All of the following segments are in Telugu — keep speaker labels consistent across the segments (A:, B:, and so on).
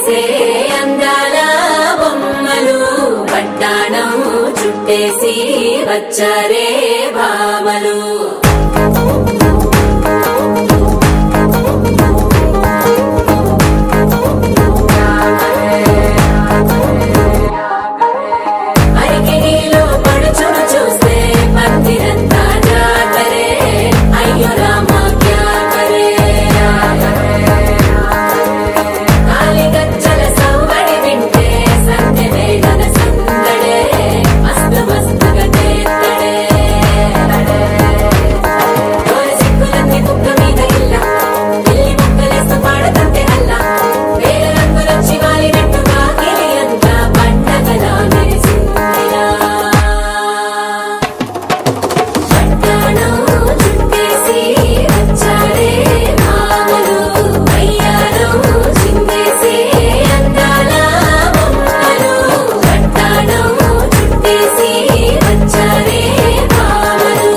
A: చిందేసే అందాల బొమ్మలు పట్టాణం చుట్టేసి వచ్చారే భామలు. అరికిలో పడుచును చూస్తే మందిరంతా జాతరే అయ్యో రామా క్యా కరే. కాలిగజ్జల సవ్వడి వింటే సంధ్య వేళన సందడే మస్తు మస్తుగా చేత్తడే. సిగ్గులన్నీ కుక్క మీద ఇల్ల పిల్లి ముక్కలేస్తూ పాడతంటే అల్లా వేల రంగులొచ్చి వాలినట్టుగా గిలి అంతా పండగలా మెరిసిందిలా. పట్టాణం చుట్టేసి వచ్చారే భామలు అయ్యారం చిందేసే అందాల బొమ్మలు పట్టాణం చుట్టేసి వచ్చారే భామలు.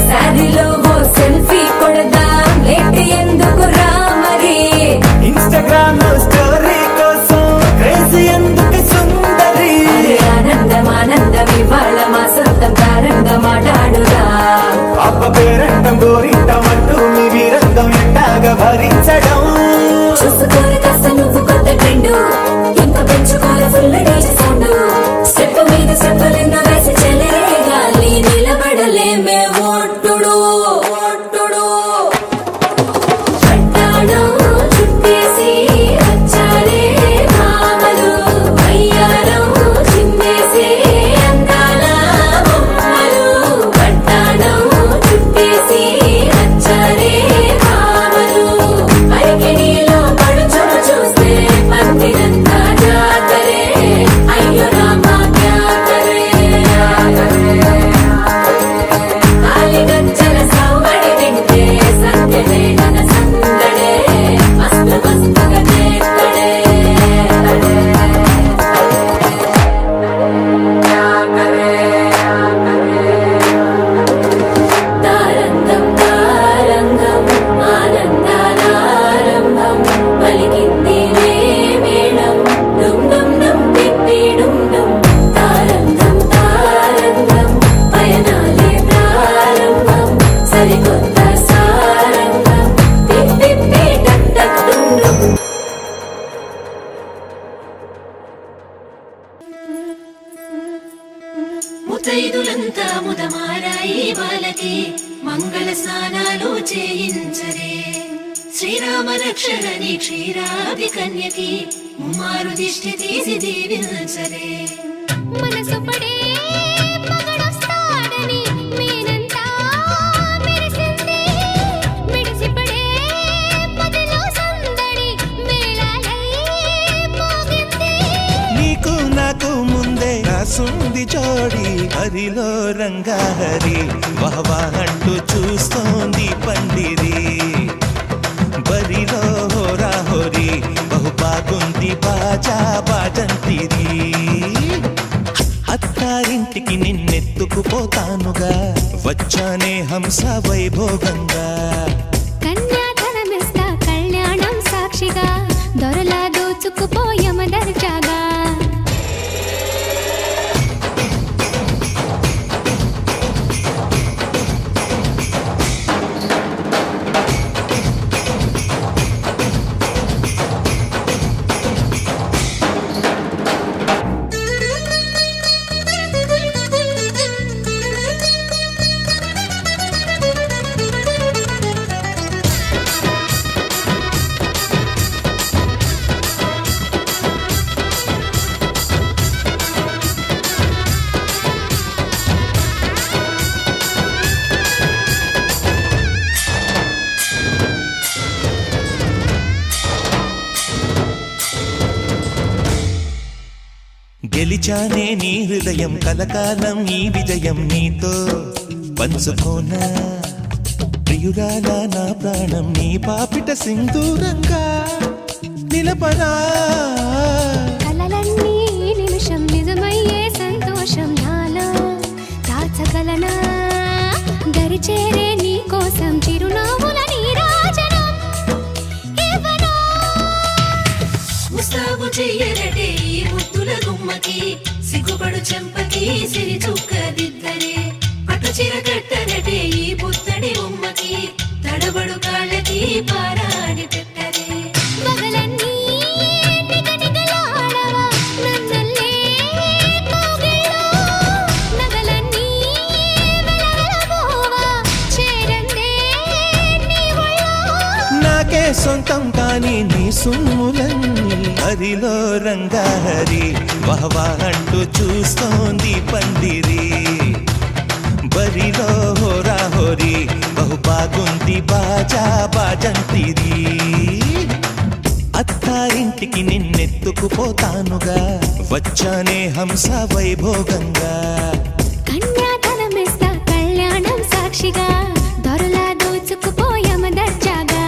A: సాదిలో ఓ సెల్ఫీ కొడదాం లేట్ ఎందుకు రామరి.
B: ఇన్స్టాగ్రామ్ స్టోరీ కోసం క్రేజీ ఎందుకు సుందరి.
A: ఆనందం ఆనందం ఇవాళ మా సొంతం తారంగా మాట్లాడుదా.
B: అబ్బ పేరంటం గోరింటం అంటూ మీ వీరంగం ఎట్టాగా భరించడం.
A: చూసుకోరు కాస్త నువ్వు కొత్త ట్రెండ్ ఇంకా పెంచుకోరు ఫుల్ డీజే సౌండ్. స్టెప్ మీద స్టెప్పులెన్నో వేసి చెలే గాలి నిలబడలేమే ఒట్టుడు ఒట్టుడు. పట్టాణం చుట్టేసి వచ్చారే భామలు అయ్యారం చిందేసే అందాల బొమ్మలు పట్టాణం చుట్టేసి వచ్చారే భామలు. అరికిలో పడుచును చూస్తే మందిరంతా జాతరే అయ్యో రామా క్యా కరే. కాలిగజ్జల సవ్వడి వింటే సంధ్య వేళన సందడే మస్తు మస్తుగా చేత్తడే. తారంగం తారంగం ఆనందాలారంభం పలికింది రే మేళం డుమ్ డుమ్ డుమ్ తిప్పి డుమ్ డుమ్. తారంగం తారంగం పయనాలే ప్రారంభం సరికొత్త సారంగం తిప్పి టక్ టక్ డుమ్ డుమ్. ముతైదులంతా ముదమారాయి బాలకి మంగళ స్నానాలు చేయించరే. శ్రీరామ రక్షణని క్షీరాది కన్యకి ముమ్మారు దిష్టి తీసి దీవించరే.
C: మనసు పడే మగడొస్తాడని మేనంతా మెరిసింది. మిడిసిపడే పదిలో సందడి మేళాలై మోగింది.
D: నీకు నాకు ముందే రాసుంది జోడి హరిలో రంగాహరి వహవా అంటూ చూస్తోంది పండిరి. బరిలో హోరా హోరి బహు బాగుంది బాజా బాజంతిరి. అత్తారింటికి నిన్నెత్తుకుపోతానుగా వచ్చానే హంస వైభోగంగా.
C: కన్యాధనమిస్తా కళ్యాణం సాక్షిగా దొరలా దోచుకుపోయమ దర్జాగా.
D: గెలిచానే నీ హృదయం కలకాలం ఈ విజయం నీతో పంచుకోనా ప్రియురాలా నా ప్రాణం నీ పాపిట సింధూరంగా నిలపనా
C: కలలన్నీ నిమిషం నిజమయ్యే సంతోషం నాలో దాచగలనా దరిచేరే నీ కోసం చిరునవ్వుల నీరాజనం ఇవ్వనా
A: ముస్తాబు చెయ్యరటే ఈ ముద్దుల గుమ్మకి సిగ్గుపడు చెంపకి సిరి చుక్క దిద్దరే పట్టు చీర కట్టరటే ఈ పుత్తడి బొమ్మకి తడబడు కాళ్ళకి పారాడి పెట్టరే
C: పగలన్నీ నిగనిగలాడవా నన్నల్లే కోగిళ్ళో నగలన్నీ వెలవెలబోవా చేరందే నీ ఒళ్ళో
D: నాకే సొంతం కాని నీ సుమ్ములన్నీ హరిలో రంగాహరి వహవా అంటూ చూస్తోంది పందిరి బరిలో హోరా హోరీ బహు బాగుంది బాజా బాజంతిరి అత్తారింటికి నిన్నెత్తుకుపోతానుగా వచ్చానే హంస వైభోగంగా
C: కన్యాధనమిస్తా కళ్యాణం సాక్షిగా దొరలా దోచుకుపోయామ దర్జాగా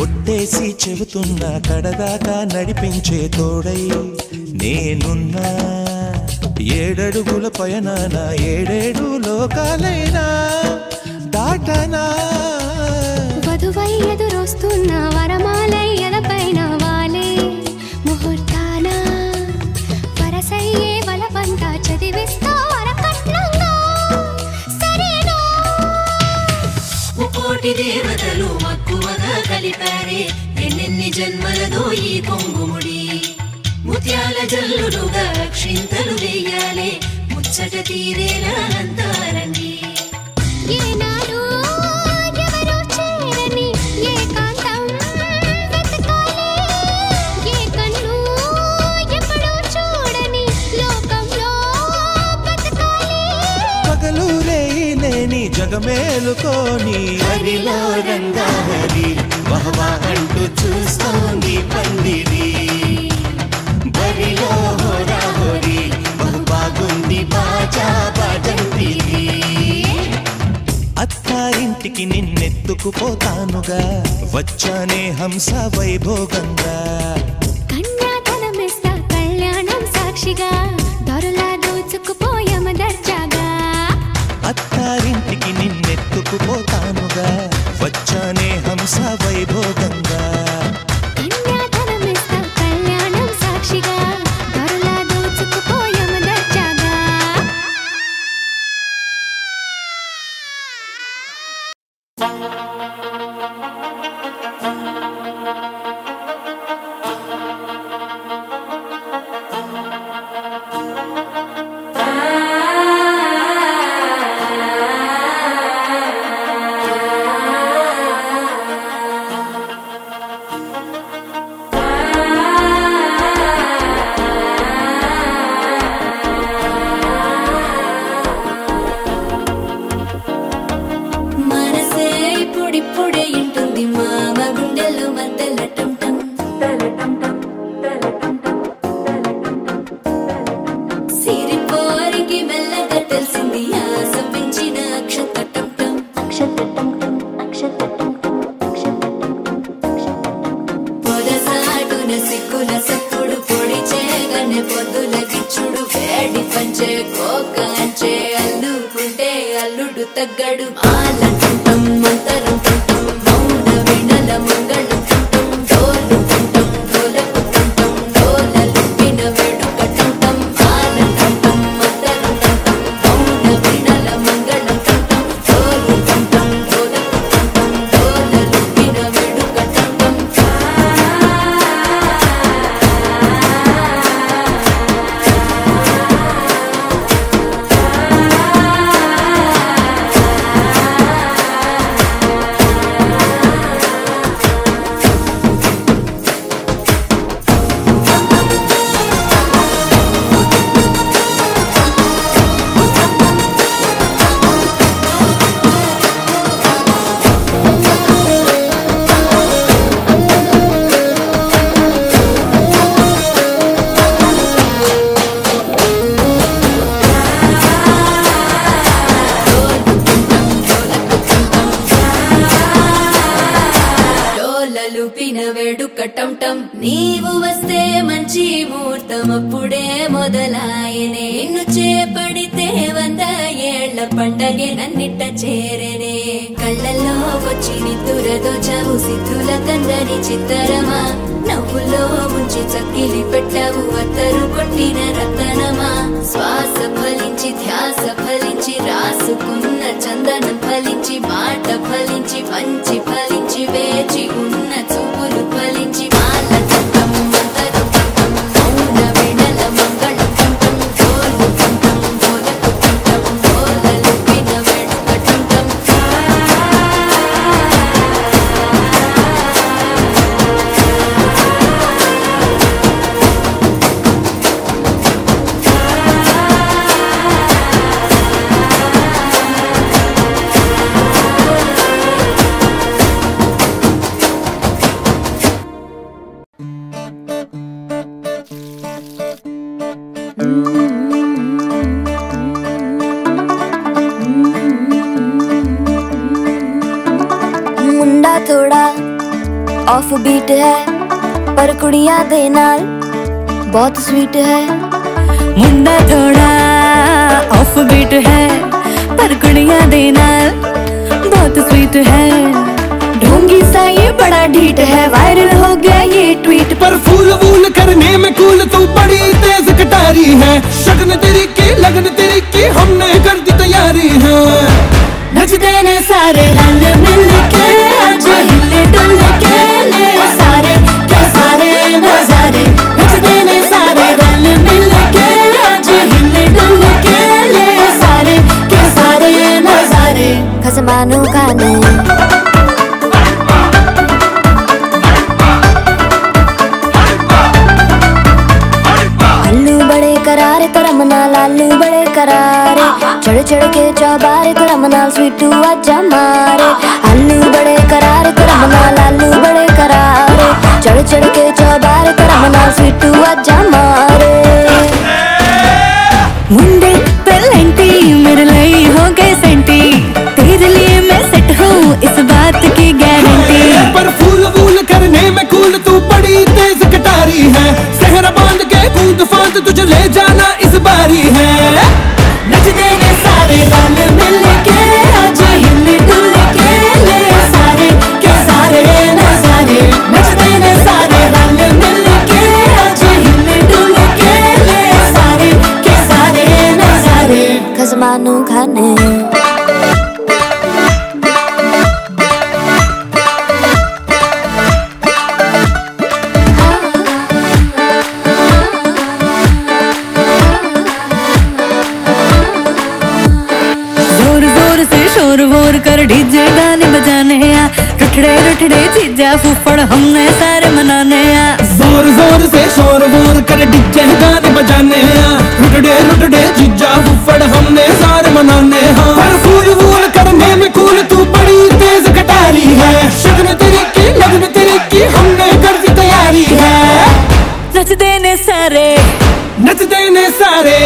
D: ఒట్టేసి చెబుతున్నా కడదాకా నడిపించే తోడై నేనున్నా ఏడడుగుల పయనాన ఏడేడు లోకాలైనా దాటనా
C: వధువై ఎదురొస్తున్న వరమాలై ఎదపైన వాలే ముహూర్తాన వరసయ్యే వలపంతా చదివిస్తా వరకట్నంగా సరేనా
A: ముకోటి దేవతలు మక్కువగా కలిపారే ఎన్నెన్ని జన్మలదో ఈ కొంగుముడి ముత్యాల జల్లులుగా క్షింతలు వేయాలే ముచ్చట తీరేలా అంతారండి
C: ఏనాడు ఎవరో చేరని ఏకాంతం వెతకాలి ఏ కన్ను ఎప్పుడూ చూడని లోకంలో బతకాలి
D: పగలు రేయి లేని జగమేలుకోని హరిలో రంగాహరి వహవా అంటూ చూస్తోంది పందిరి బరిలో హోరా హోరీ బహు బాగుంది బాజా బాజంతిరి అత్తారింటికి నిన్నెత్తుకుపోతానుగా వచ్చానే హంస వైభోగంగా
C: కన్యాధనమిస్తా కళ్యాణం సాక్షిగా దొరలా దోచుకుపోయామ దర్జాగా
D: అత్తారింటికి నిన్నెత్తుకుపోతానుగా వచ్చానే హంస వైభోగంగా
C: కన్యాధనమిస్తా కళ్యాణం సాక్షిగా దొరలా దోచుకుపోయామ దర్జాగా
A: మనసే ఇప్పుడిప్పుడే ఇంటుంది మామ గుండెల్లో మధ్యలో టం టం సిరిపోరికి మెల్లగా తెలిసింది ఆశ పెంచిన అక్షతటం పొదసాటున సిక్కుల సప్పుడు పొడి చేయగానే పొద్దుల గిచ్చుడు వేడి పంచే కోకంచే అల్లు కుంటం నీవు వస్తే మంచి ముహూర్తం అప్పుడే మొదలాయనే నిన్ను చేపడితే 100 ఏళ్ల పండగే నన్నిట్ట చేరనే కళ్ళల్లో వచ్చి నిద్దురదో చావు సిద్ధుల కందని చిత్తరమా నవ్వులో ముంచి చక్కిలి పెట్టావు అత్తరు కొట్టిన రతనమా శ్వాస ఫలించి ధ్యాస ఫలించి రాసుకున్న చందనం ఫలించి మాట ఫలించి పంచి ఫలించి వేచి ఉన్న చూపులు ఫలించి మాల దంతం మంతరు కుంటం మౌన వెడల మంగళ కుంటం గోలు కుంటం గోలకు కుంటం గోలలు విన వెడుక కుంటం
E: मुंडा थोड़ा ऑफ बीट है पर कुड़ियां दे नाल बहुत स्वीट है
F: मुंडा थोड़ा ऑफ बीट है पर कुड़ियां दे नाल बहुत स्वीट है
E: ढोंगी सा ये बड़ा ढीठ है वायरल हो गया ये ट्वीट
G: पर फूल वूल करने में कूल तू बड़ी तेज कटारी है शगन तेरी की लगन तेरी की हमने कर दी तैयारी है
E: नचते ने सारे रंग मिल के आज हिले डुल के ले सारे के सारे नजारे नचते ने सारे रंग मिल के आज हिले डुल के ले सारे के सारे नजारे खसमानू खाने करारे करमना लालू बड़े करारे चढ़ चढ़ के चौबारे करमना स्वीटू आजा मारे आलू बड़े करारे करमना लालू बड़े करारे चढ़ चढ़ के चौबारे करमना स्वीटू आजा मारे
F: मुंडे पेलेंटी मेरे लिए हो गए सेंटी तेरे लिए मैं सेट हूँ इस बात की गारंटी
G: पर फूल वूल करने में कूल तू बड़ी तेज कटारी है सहरा बांध के कूद फांद तुझे ले जाना इस बारी है
E: नचते ने सारे रंग मिल के आज हिले डुल के ले सारे के सारे नजारे नचते ने सारे रंग मिल के आज हिले डुल के ले सारे के सारे नजारे खसमानू खाने
F: कर डीजे गाने बजाने आ रुठड़े रुठड़े चीजा फूफड़ हमने सारे मनाने आ
G: जोर जोर से शोर वोर कर डीजे गाने बजाने आ रुठड़े रुठड़े चीजा फूफड़ हमने सारे मनाने हाँ पर फूल वूल करने में कूल तू बड़ी तेज कटारी है शगन तेरी की लगन तेरी की हमने कर दी तैयारी है
F: नचते ने सारे
G: नचते ने सारे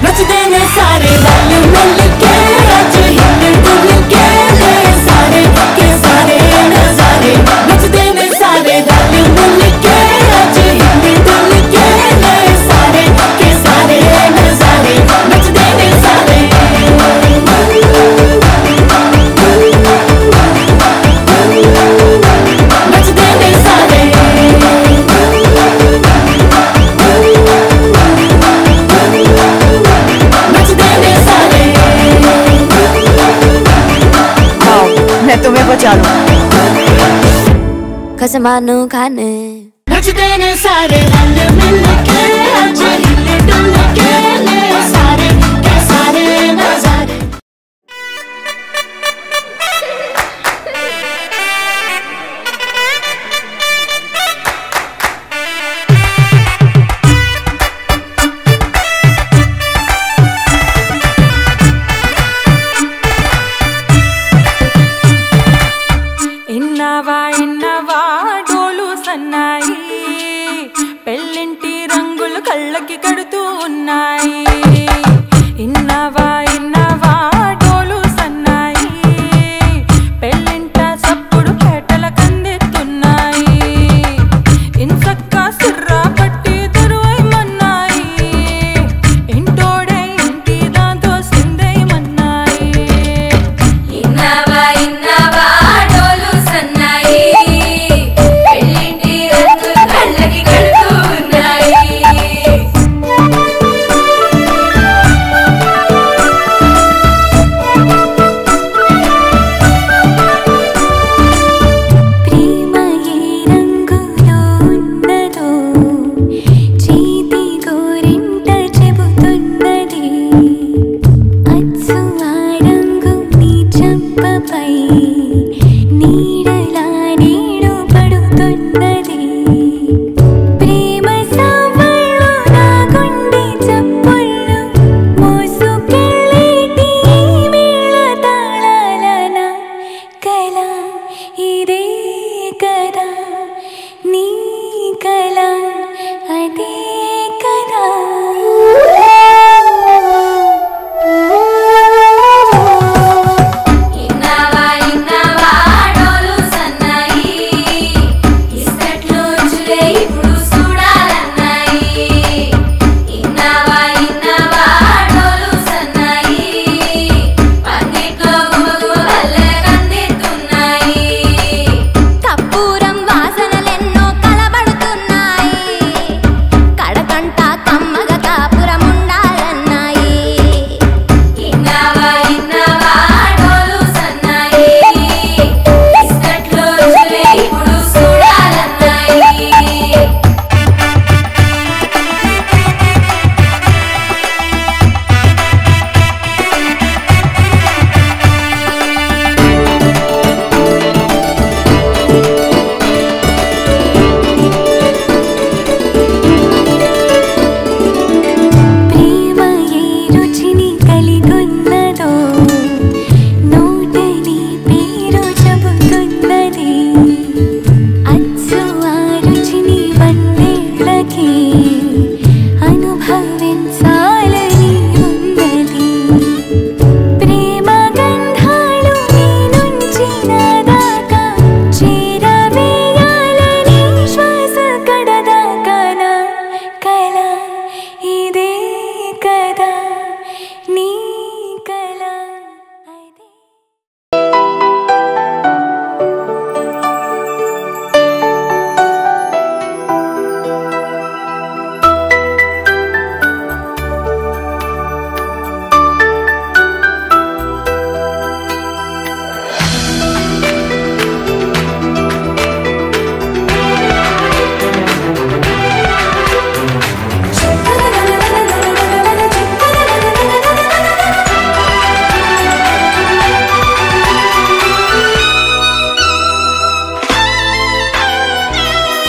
E: नचते ने सारे रंग मिल के आज हिले डुल के ले सारे के सारे नजारे नचते ने सारे रंग मिल के आज हिले डुल के ले सारे के सारे नजारे नचते ने सारे नचते ने सारे
H: मैं तुम्हें बचा लूं
E: खसमानू खाने नचते ने सारे रंग मिल के आज हिले डुल के ले सारे के सारे नजारे
F: ఇన్నవా డోలు సన్నాయి పెళ్ళింటి రంగులు కళ్ళకి కడుతూ ఉన్నాయి ఇన్నవా డోలు సన్నాయి పెళ్ళింట సప్పుడు పేటల కందెత్తున్నాయి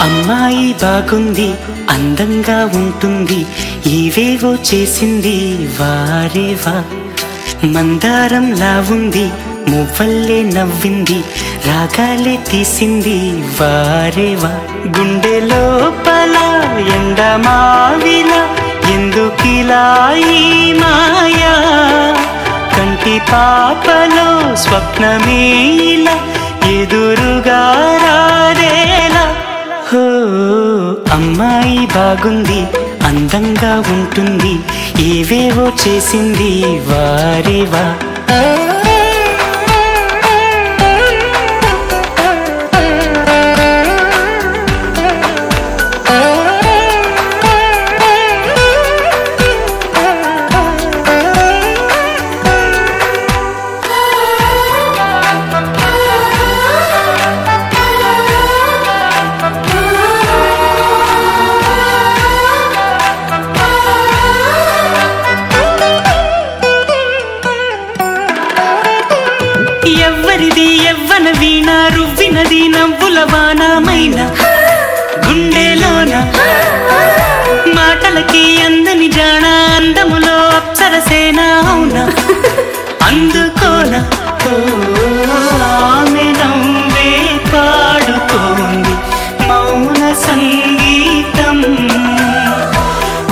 I: అమ్మాయి బాగుంది అందంగా ఉంటుంది ఇవేవో చేసింది వారేవా మందారంలా ఉంది మువ్వల్లే నవ్వింది రాగాలే తీసింది వారేవా గుండె లోపల ఎండమావిలా ఎందుకిలా ఈ మాయా కంటి పాపలో స్వప్నమేలా ఎదురుగా రారేలా హో అమ్మాయి బాగుంది అందంగా ఉంటుంది ఏవేవో చేసింది వారేవా ఎవ్వరిది ఎవ్వన వీణ రువ్వినది నవ్వుల వానమైన గుండెలోన మాటలకి అందని జాణ అందములో అప్సరసేన అవునా అందుకోన ఆమె నవ్వే పాడుతోంది మౌన సంగీతం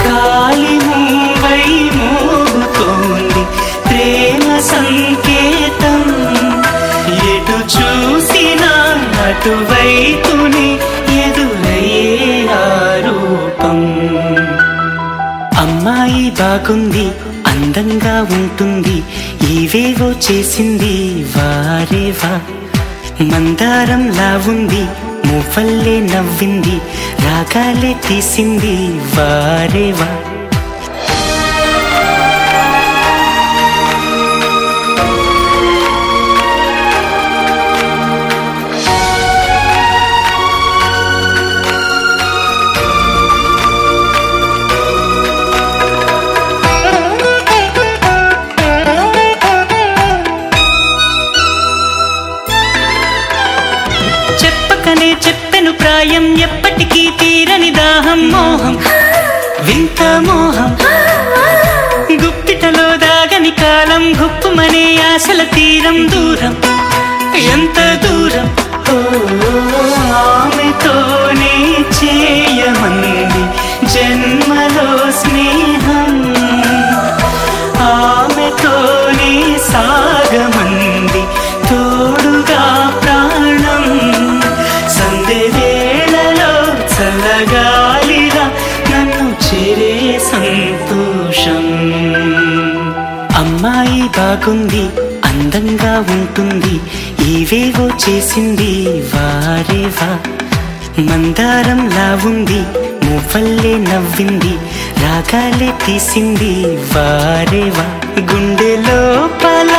I: కాలి మూవై మోగుతోంది ప్రేమ సంకేతం ఎటు చూసినా అటువైపుని ఎదురయ్యే ఆరూపం అమ్మాయి బాగుంది అందంగా ఉంటుంది ఇవేవో చేసింది వారేవా మందారంలా ఉంది మువ్వల్లే నవ్వింది రాగాలే తీసింది వారేవా చెప్పెను ప్రాయం ఎప్పటికీ తీరని దాహం మోహం వింత మోహం గుప్పిటలో దాగని కాలం గుప్పుమనే ఆశల తీరం దూరం ఎంత దూరం ఆమెతోనే చేయమంది జన్మలో స్నేహం ఆమెతోనే సాగమంది తోడుగా ప్రాణం సందేవేళలో చల్లగాలిరా నన్ను చేరే సంతోషం అమ్మాయి బాగుంది అందంగా ఉంటుంది ఏవేవో చేసింది వారేవా మందారంలా ఉంది మువ్వల్లే నవ్వింది రాగాలే తీసింది వారేవా గుండె లోపల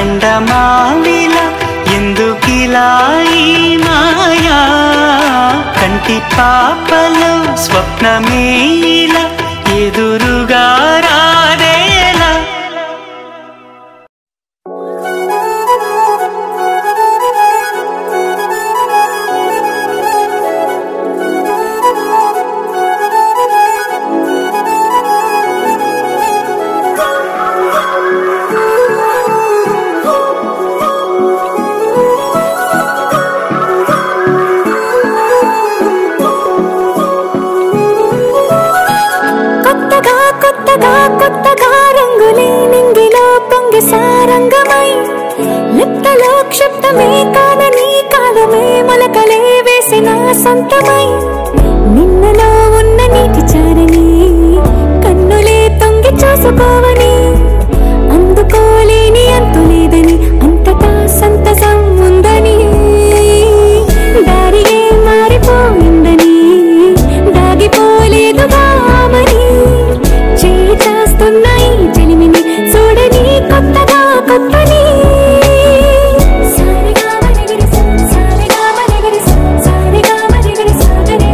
I: ఎండమావిలా ఎందుకిలా ఈ మాయా కంటి పాపలో స్వప్నమేలా ఎదురుగా రాదేలా కొత్తగా రంగులే నింగిలో పొంగి సారంగమై లిప్తలో క్షిప్తమే కాదని కాలమే మొలకలే వేసిన సొంతమై నిన్నలో ఉన్న నీటి చారని కన్నులే తొంగి చూసుకోవని అందుకోలేని అంతులేదని అంతటా సంతసం ఉందని దారియే మారిపోయిందని దాగిపోలేదుగా ఆమని చేస్తున్నాయి చెలిమిని చూడని కొత్తగా కొత్తని సారిగా మరిగిరి సారిగా మరిగిరి సారిగా మరిగిరి సాగరే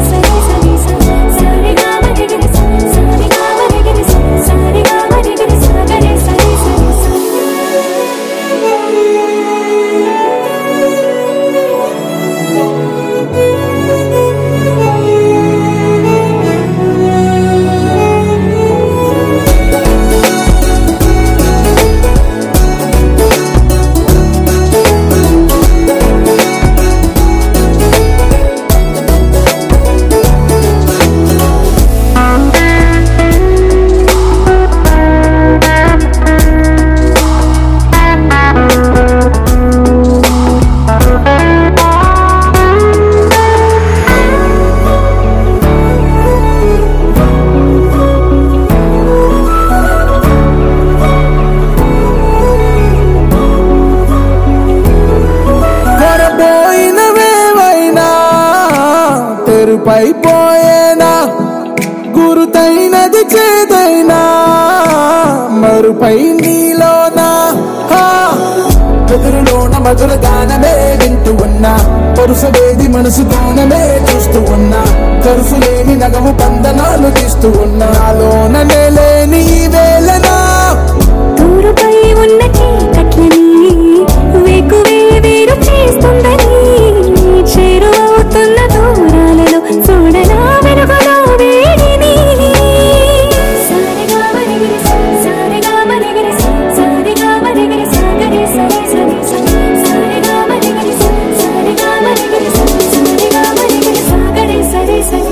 G: మరువైపోయేనా గురుతైనది చేదైనా మరుపై నీలోనా ఎదురులోన మధుర గానమే వింటూ ఉన్నా పరుసవేది మనసు గానమే చూస్తూ ఉన్నా కరుసులేని నగము బంధనాలు తీస్తూ ఉన్నా లోన లేని వేళనా
C: దూరుపై ఉన్న చీకట్లని వేకువే వేరు చేస్తుందని చేరువవుతున్న దూరాలలో చూడనా వెలుగులో వేడిని సారెగా మరిగిరి సారెగా మరిగిరి సారెగా మరిగిరి సాగరి సరే సరే సారెగా మరిగిరి సారెగా మరిగిరి సారెగా మరిగిరి సాగరి సరే సరే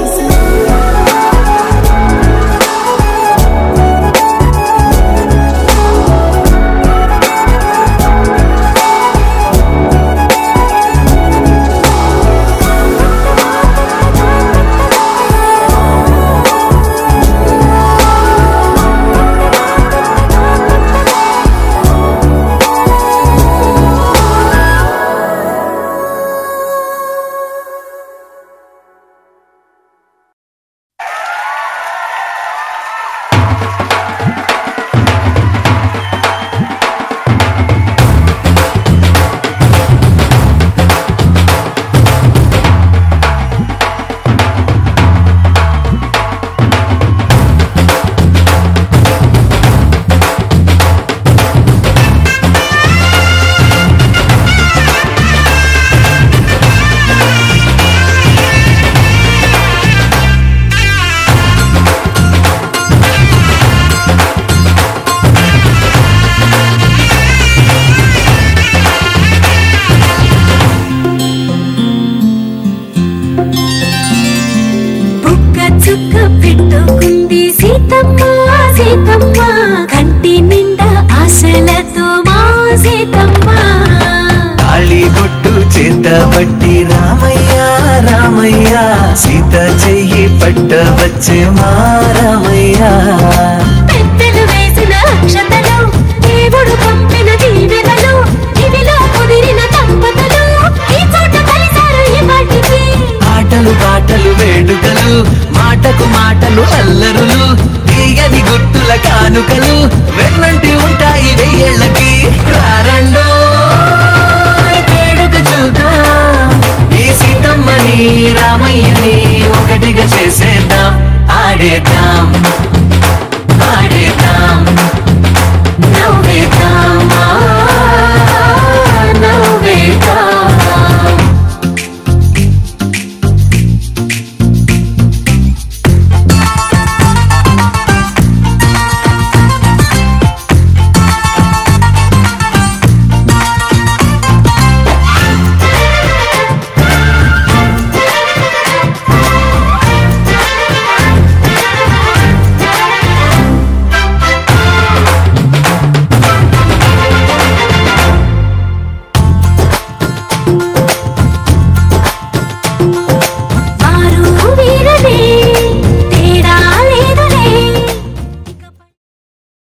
D: పట్టి రామయ్య రామయ్య సీత చెయ్యి పట్ట వచ్చే మా రామయ్య
C: పెద్దలు వేసిన అక్షతలు దేవుడు పంపిన దీవెనలు ఇవిలో కుదిరిన దంపతులు ఈ చోట కలిసారు ఈ పాటికి
D: ఆటలు పాటలు వేడుకలు మాటకు మాటలు అల్లరులు తీయని గుర్తుల కానుకలు వెన్నంటి ఉంటాయి వెయ్యేళ్ళకి రారండో ఈ సీతమ్మని రామయ్యని ఒకటిగా చేసేద్దాం ఆడేద్దాం